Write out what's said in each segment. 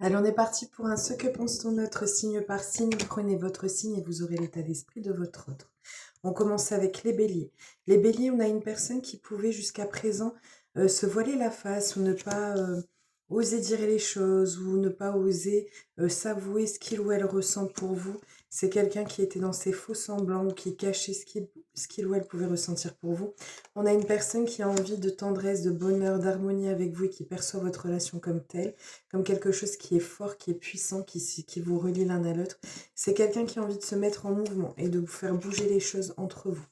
Allez, on est parti pour un ce que pense-t-on notre signe par signe. Prenez votre signe et vous aurez l'état d'esprit de votre autre. On commence avec les béliers. Les béliers, on a une personne qui pouvait jusqu'à présent se voiler la face ou ne pas oser dire les choses ou ne pas oser s'avouer ce qu'il ou elle ressent pour vous. C'est quelqu'un qui était dans ses faux semblants ou qui cachait ce qu'il ou elle pouvait ressentir pour vous. On a une personne qui a envie de tendresse, de bonheur, d'harmonie avec vous et qui perçoit votre relation comme telle, comme quelque chose qui est fort, qui est puissant, qui vous relie l'un à l'autre. C'est quelqu'un qui a envie de se mettre en mouvement et de vous faire bouger les choses entre vous.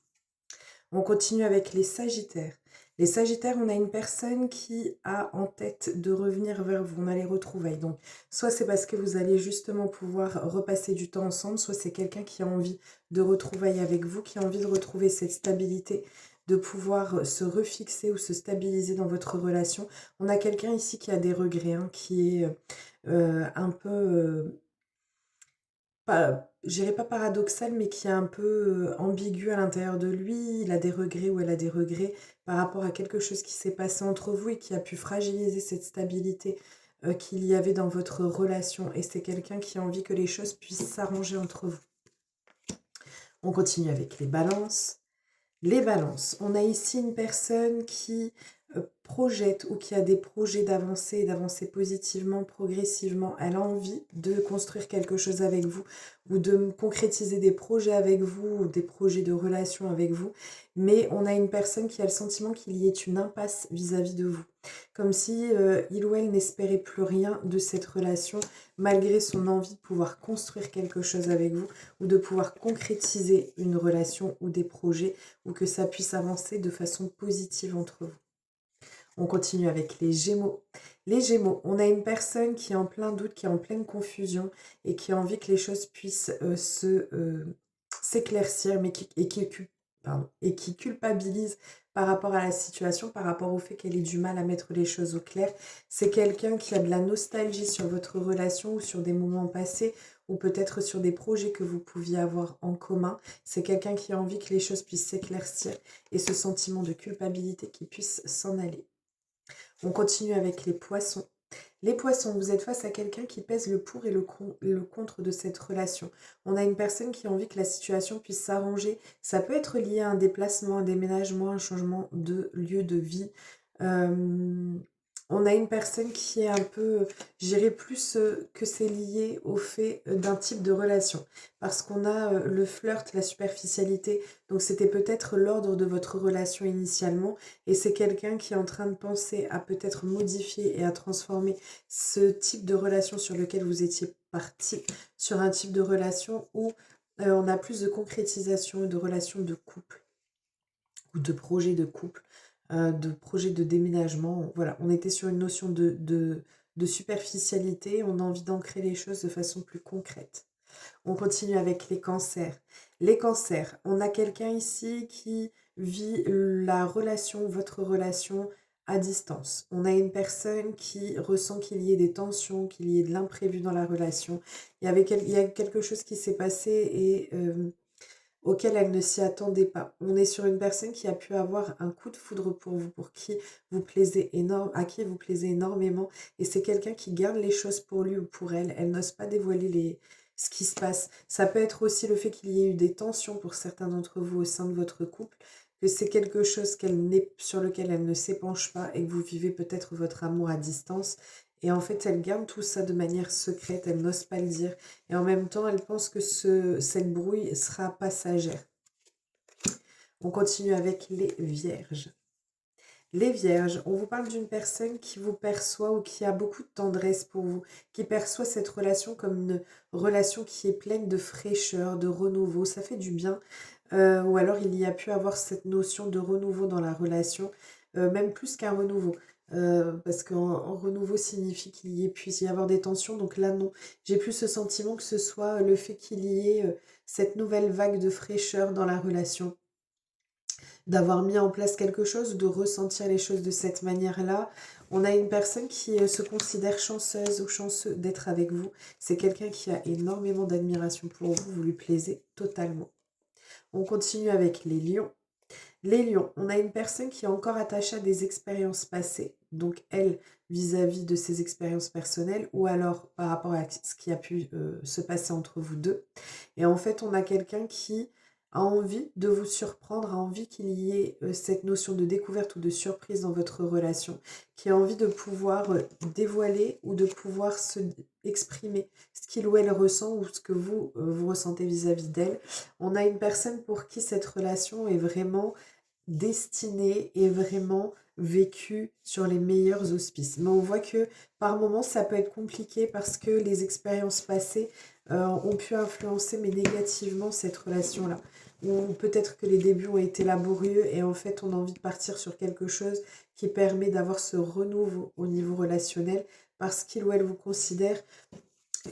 On continue avec les sagittaires. Les sagittaires, on a une personne qui a en tête de revenir vers vous. On a les retrouvailles. Donc, soit c'est parce que vous allez justement pouvoir repasser du temps ensemble, soit c'est quelqu'un qui a envie de retrouvailles avec vous, qui a envie de retrouver cette stabilité, de pouvoir se refixer ou se stabiliser dans votre relation. On a quelqu'un ici qui a des regrets, hein, qui est un peu... je dirais pas paradoxal, mais qui est un peu ambigu à l'intérieur de lui. Il a des regrets ou elle a des regrets par rapport à quelque chose qui s'est passé entre vous et qui a pu fragiliser cette stabilité qu'il y avait dans votre relation. Et c'est quelqu'un qui a envie que les choses puissent s'arranger entre vous. On continue avec les balances. Les balances, on a ici une personne qui projette ou qui a des projets d'avancer et d'avancer positivement, progressivement. Elle a envie de construire quelque chose avec vous ou de concrétiser des projets avec vous ou des projets de relation avec vous. Mais on a une personne qui a le sentiment qu'il y ait une impasse vis-à-vis de vous. Comme si il ou elle n'espérait plus rien de cette relation malgré son envie de pouvoir construire quelque chose avec vous ou de pouvoir concrétiser une relation ou des projets ou que ça puisse avancer de façon positive entre vous. On continue avec les Gémeaux. Les Gémeaux, on a une personne qui est en plein doute, qui est en pleine confusion et qui a envie que les choses puissent s'éclaircir, mais qui culpabilise par rapport à la situation, par rapport au fait qu'elle ait du mal à mettre les choses au clair. C'est quelqu'un qui a de la nostalgie sur votre relation ou sur des moments passés ou peut-être sur des projets que vous pouviez avoir en commun. C'est quelqu'un qui a envie que les choses puissent s'éclaircir et ce sentiment de culpabilité qui puisse s'en aller. On continue avec les poissons. Les poissons, vous êtes face à quelqu'un qui pèse le pour et le contre de cette relation. On a une personne qui a envie que la situation puisse s'arranger. Ça peut être lié à un déplacement, un déménagement, un changement de lieu de vie. On a une personne qui est un peu, je dirais plus que c'est lié au fait d'un type de relation. Parce qu'on a le flirt, la superficialité. Donc c'était peut-être l'ordre de votre relation initialement. Et c'est quelqu'un qui est en train de penser à peut-être modifier et à transformer ce type de relation sur lequel vous étiez parti, sur un type de relation où on a plus de concrétisation et de relations de couple ou de projets de couple, de projets de déménagement. Voilà, on était sur une notion de superficialité, on a envie d'ancrer les choses de façon plus concrète. On continue avec les cancers. Les cancers, on a quelqu'un ici qui vit la relation, votre relation à distance. On a une personne qui ressent qu'il y ait des tensions, qu'il y ait de l'imprévu dans la relation. Il y a quelque chose qui s'est passé et auquel elle ne s'y attendait pas. On est sur une personne qui a pu avoir un coup de foudre pour vous, pour qui vous plaisez à qui vous plaisez énormément. Et c'est quelqu'un qui garde les choses pour lui ou pour elle. Elle n'ose pas dévoiler ce qui se passe. Ça peut être aussi le fait qu'il y ait eu des tensions pour certains d'entre vous au sein de votre couple, que c'est quelque chose sur lequel elle ne s'épanche pas et que vous vivez peut-être votre amour à distance. Et en fait, elle garde tout ça de manière secrète, elle n'ose pas le dire. Et en même temps, elle pense que cette brouille sera passagère. On continue avec les vierges. Les vierges, on vous parle d'une personne qui vous perçoit ou qui a beaucoup de tendresse pour vous, qui perçoit cette relation comme une relation qui est pleine de fraîcheur, de renouveau, ça fait du bien. Ou alors il y a pu avoir cette notion de renouveau dans la relation, même plus qu'un renouveau. Parce qu'en renouveau signifie puisse y avoir des tensions, donc là non. J'ai plus ce sentiment que ce soit le fait qu'il y ait cette nouvelle vague de fraîcheur dans la relation, d'avoir mis en place quelque chose, de ressentir les choses de cette manière-là. On a une personne qui se considère chanceuse ou chanceux d'être avec vous. C'est quelqu'un qui a énormément d'admiration pour vous, vous lui plaisez totalement. On continue avec les lions. Les lions, on a une personne qui est encore attachée à des expériences passées. Donc elle vis-à-vis de ses expériences personnelles ou alors par rapport à ce qui a pu se passer entre vous deux. Et en fait, on a quelqu'un qui a envie de vous surprendre, a envie qu'il y ait cette notion de découverte ou de surprise dans votre relation, qui a envie de pouvoir dévoiler ou de pouvoir se exprimer ce qu'il ou elle ressent ou ce que vous, vous ressentez vis-à-vis d'elle. On a une personne pour qui cette relation est vraiment destinée et vraiment vécue sur les meilleurs auspices. Mais on voit que par moments, ça peut être compliqué parce que les expériences passées ont pu influencer, mais négativement, cette relation-là. Ou peut-être que les débuts ont été laborieux et en fait, on a envie de partir sur quelque chose qui permet d'avoir ce renouveau au niveau relationnel parce qu'il ou elle vous considère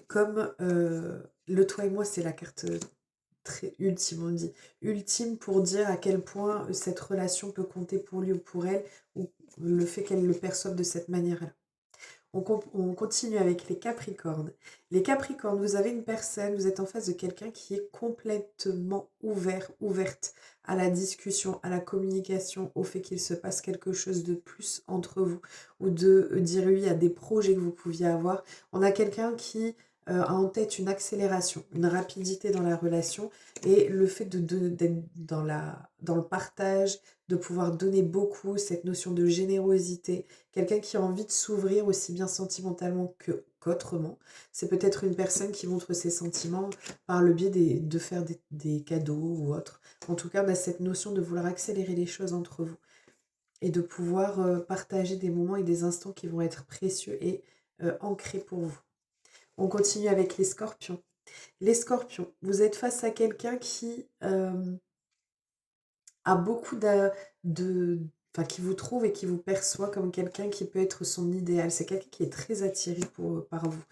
comme le toi et moi, c'est la carte très ultime, on dit. Ultime pour dire à quel point cette relation peut compter pour lui ou pour elle, ou le fait qu'elle le perçoive de cette manière-là. On continue avec les Capricornes. Les Capricornes, vous avez une personne, vous êtes en face de quelqu'un qui est complètement ouvert, ouverte à la discussion, à la communication, au fait qu'il se passe quelque chose de plus entre vous, ou de dire oui à des projets que vous pouviez avoir. On a quelqu'un qui a en tête une accélération, une rapidité dans la relation, et le fait d'être dans le partage, de pouvoir donner beaucoup, cette notion de générosité, quelqu'un qui a envie de s'ouvrir aussi bien sentimentalement qu'autrement. C'est peut-être une personne qui montre ses sentiments par le biais de faire des cadeaux ou autre. En tout cas, cette notion de vouloir accélérer les choses entre vous et de pouvoir partager des moments et des instants qui vont être précieux et ancrés pour vous. On continue avec les Scorpions. Les Scorpions, vous êtes face à quelqu'un qui a beaucoup de enfin, qui vous trouve et qui vous perçoit comme quelqu'un qui peut être son idéal. C'est quelqu'un qui est très attiré par vous.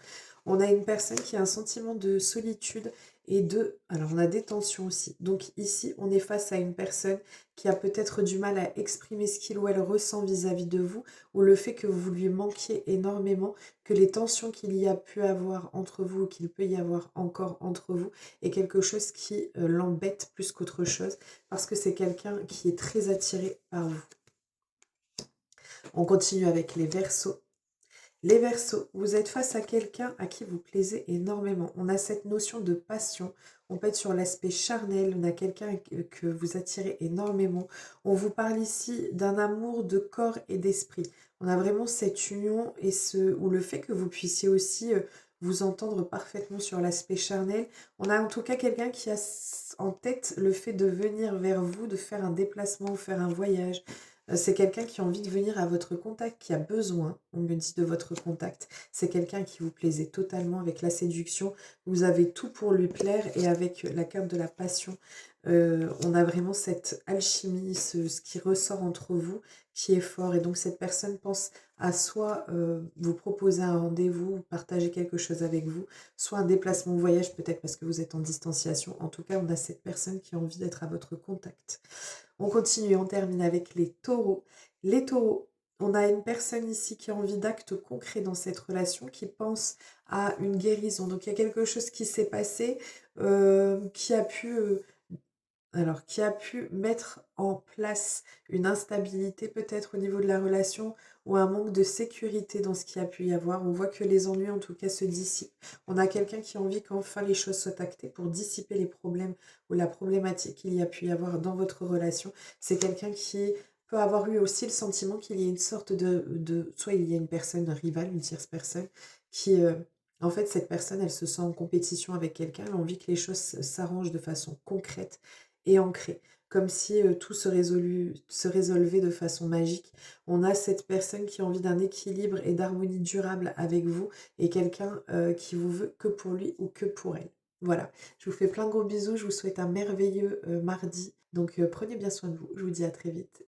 On a une personne qui a un sentiment de solitude et alors, on a des tensions aussi. Donc ici, on est face à une personne qui a peut-être du mal à exprimer ce qu'il ou elle ressent vis-à-vis de vous, ou le fait que vous lui manquiez énormément, que les tensions qu'il y a pu avoir entre vous, ou qu'il peut y avoir encore entre vous, est quelque chose qui l'embête plus qu'autre chose, parce que c'est quelqu'un qui est très attiré par vous. On continue avec les Verseaux. Les Verseaux, vous êtes face à quelqu'un à qui vous plaisez énormément. On a cette notion de passion. On peut être sur l'aspect charnel. On a quelqu'un que vous attirez énormément. On vous parle ici d'un amour de corps et d'esprit. On a vraiment cette union ou le fait que vous puissiez aussi vous entendre parfaitement sur l'aspect charnel. On a en tout cas quelqu'un qui a en tête le fait de venir vers vous, de faire un déplacement ou faire un voyage. C'est quelqu'un qui a envie de venir à votre contact, qui a besoin, on me dit, de votre contact. C'est quelqu'un qui vous plaisait totalement avec la séduction. Vous avez tout pour lui plaire et avec la carte de la passion, on a vraiment cette alchimie, ce qui ressort entre vous, qui est fort. Et donc cette personne pense à soit vous proposer un rendez-vous, partager quelque chose avec vous, soit un déplacement ou voyage, peut-être parce que vous êtes en distanciation. En tout cas, on a cette personne qui a envie d'être à votre contact. On continue, on termine avec les taureaux. Les taureaux, on a une personne ici qui a envie d'actes concrets dans cette relation, qui pense à une guérison. Donc il y a quelque chose qui s'est passé, qui a pu qui a pu mettre en place une instabilité peut-être au niveau de la relation ou un manque de sécurité dans ce qu'il y a pu y avoir. On voit que les ennuis en tout cas se dissipent. On a quelqu'un qui a envie qu'enfin les choses soient actées pour dissiper les problèmes ou la problématique qu'il y a pu y avoir dans votre relation. C'est quelqu'un qui peut avoir eu aussi le sentiment qu'il y ait une sorte soit il y a une personne rivale, une tierce personne, qui... en fait, cette personne, elle se sent en compétition avec quelqu'un, elle a envie que les choses s'arrangent de façon concrète et ancré, comme si tout se résolvait de façon magique. On a cette personne qui a envie d'un équilibre et d'harmonie durable avec vous et quelqu'un qui vous veut que pour lui ou que pour elle. Voilà, je vous fais plein de gros bisous, je vous souhaite un merveilleux mardi. Donc prenez bien soin de vous, je vous dis à très vite.